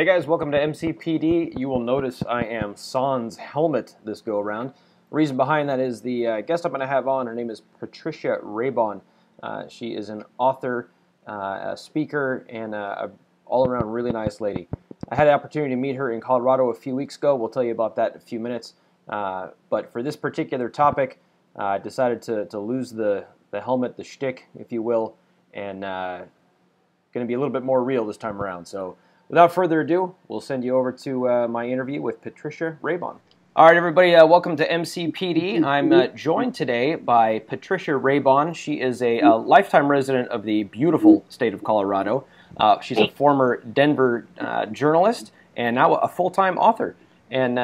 Hey guys, welcome to MCPD. You will notice I am sans helmet this go around. The reason behind that is the guest I'm going to have on, her name is Patricia Raybon. She is an author, a speaker, and a all-around really nice lady. I had the opportunity to meet her in Colorado a few weeks ago. We'll tell you about that in a few minutes. But for this particular topic, I decided to lose the helmet, the shtick, if you will, and going to be a little bit more real this time around. So without further ado, we'll send you over to my interview with Patricia Raybon. All right, everybody, welcome to MCPD. I'm joined today by Patricia Raybon. She is a lifetime resident of the beautiful state of Colorado. She's a former Denver journalist and now a full-time author. And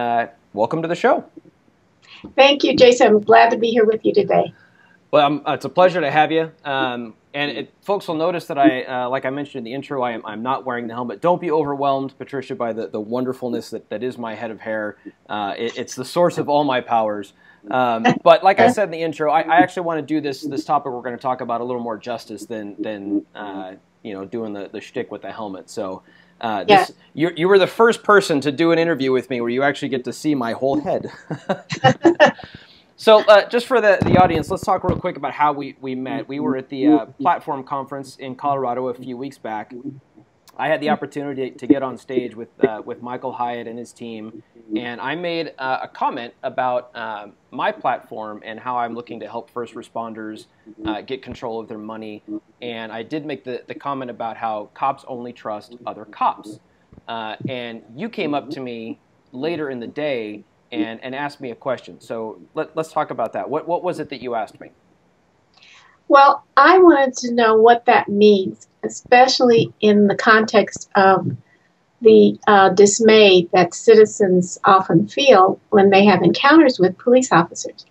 welcome to the show. Thank you, Jason. I'm glad to be here with you today. Well, it's a pleasure to have you. Folks will notice that like I mentioned in the intro, I'm not wearing the helmet. Don't be overwhelmed, Patricia, by the wonderfulness that is my head of hair. It's the source of all my powers. But like I said in the intro, I actually want to do this topic we're going to talk about a little more justice than doing the shtick with the helmet. So you were the first person to do an interview with me where you actually get to see my whole head. So just for the audience, let's talk real quick about how we met. We were at the Platform Conference in Colorado a few weeks back. I had the opportunity to get on stage with Michael Hyatt and his team, and I made a comment about my platform and how I'm looking to help first responders get control of their money. And I did make the comment about how cops only trust other cops. And you came up to me later in the day and asked me a question. So let's talk about that. What was it that you asked me? Well, I wanted to know what that means, especially in the context of the dismay that citizens often feel when they have encounters with police officers.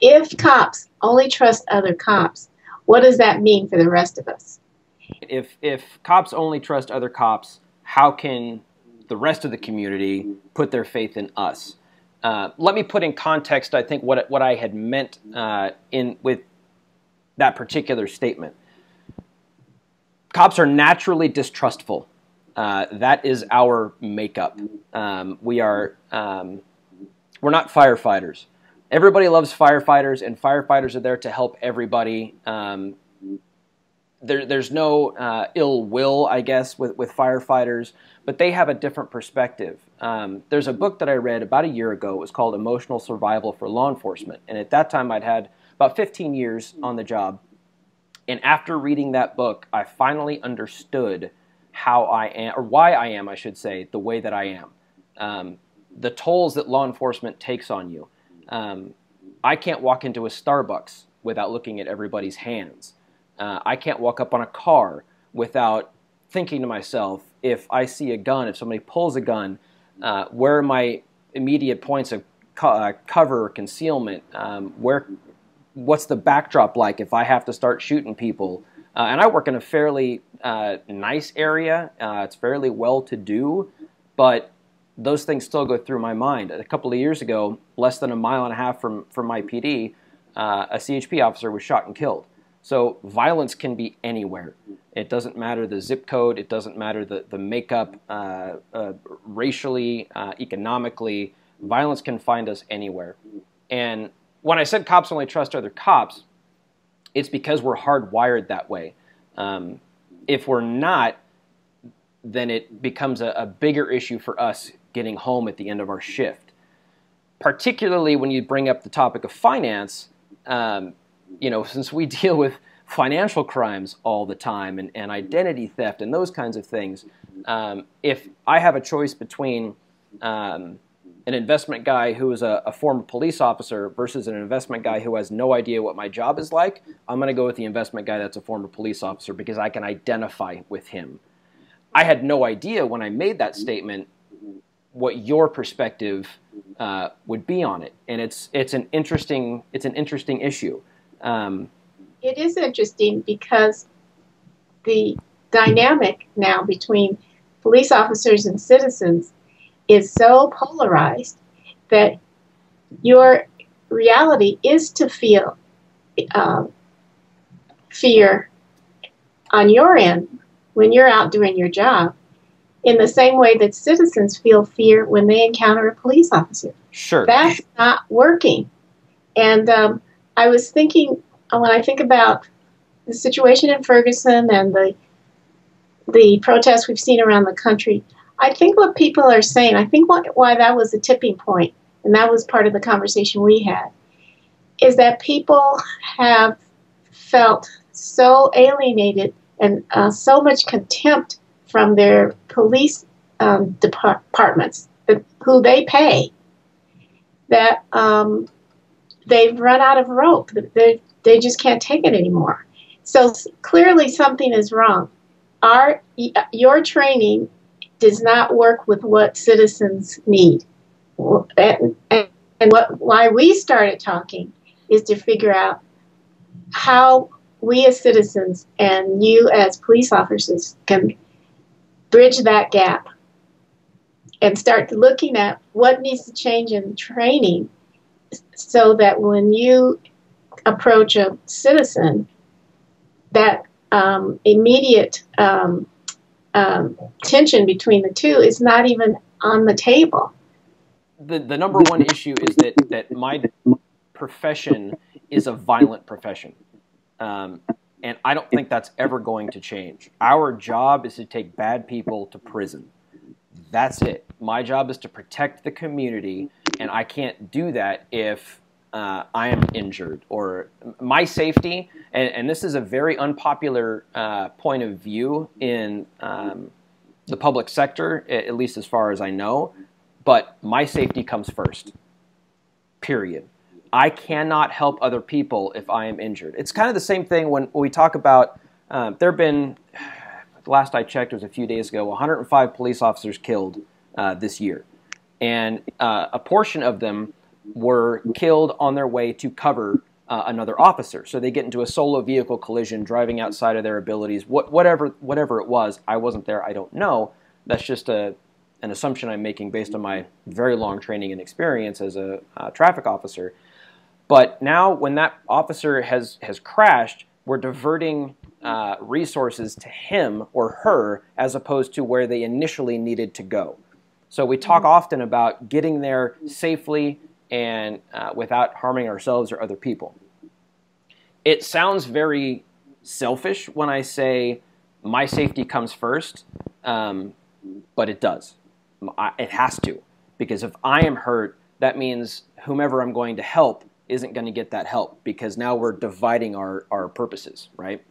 If cops only trust other cops, what does that mean for the rest of us? If cops only trust other cops, how can the rest of the community put their faith in us? Let me put in context, I think, what I had meant with that particular statement. Cops are naturally distrustful. That is our makeup. We're not firefighters. Everybody loves firefighters, and firefighters are there to help everybody. There's no ill will, I guess, with firefighters, but they have a different perspective. There's a book that I read about a year ago. It was called Emotional Survival for Law Enforcement, and at that time I'd had about 15 years on the job. And after reading that book, I finally understood how I am, or why I am, I should say, the way that I am. The tolls that law enforcement takes on you. I can't walk into a Starbucks without looking at everybody's hands. I can't walk up on a car without thinking to myself, if I see a gun, if somebody pulls a gun, where are my immediate points of cover or concealment? What's the backdrop like if I have to start shooting people? And I work in a fairly nice area. It's fairly well-to-do, but those things still go through my mind. A couple of years ago, less than a mile and a half from my PD, a CHP officer was shot and killed. So violence can be anywhere. It doesn't matter the zip code. It doesn't matter the makeup, racially, economically. Violence can find us anywhere. And when I said cops only trust other cops, it's because we're hardwired that way. If we're not, then it becomes a bigger issue for us getting home at the end of our shift. Particularly when you bring up the topic of finance, since we deal with financial crimes all the time and identity theft and those kinds of things, if I have a choice between an investment guy who is a former police officer versus an investment guy who has no idea what my job is like, I'm going to go with the investment guy that's a former police officer because I can identify with him. I had no idea when I made that statement what your perspective would be on it, and it's an interesting issue. It is interesting because the dynamic now between police officers and citizens is so polarized that your reality is to feel fear on your end when you're out doing your job. in the same way that citizens feel fear when they encounter a police officer. Sure. That's not working. And I was thinking, when I think about the situation in Ferguson and the protests we've seen around the country, I think what people are saying, I think why that was a tipping point, and that was part of the conversation we had, is that people have felt so alienated and so much contempt from their police departments who they pay, that they've run out of rope. They just can't take it anymore. So clearly something is wrong. Your training does not work with what citizens need. And why we started talking is to figure out how we as citizens and you as police officers can bridge that gap and start looking at what needs to change in training so that when you approach a citizen, that immediate tension between the two is not even on the table. The number one issue is that my profession is a violent profession. And I don't think that's ever going to change. Our job is to take bad people to prison. That's it. My job is to protect the community, and I can't do that if I am injured or my safety. And this is a very unpopular point of view in the public sector, at least as far as I know. But my safety comes first, period. I cannot help other people if I am injured. It's kind of the same thing when we talk about, there have been, last I checked, it was a few days ago, 105 police officers killed this year. And a portion of them were killed on their way to cover another officer. So they get into a solo vehicle collision, driving outside of their abilities, whatever it was. I wasn't there, I don't know. That's just an assumption I'm making based on my very long training and experience as a traffic officer. But now when that officer has crashed, we're diverting resources to him or her as opposed to where they initially needed to go. So we talk often about getting there safely and without harming ourselves or other people. It sounds very selfish when I say my safety comes first, but it does. It has to, because if I am hurt, that means whomever I'm going to help isn't going to get that help, because now we're dividing our purposes, right?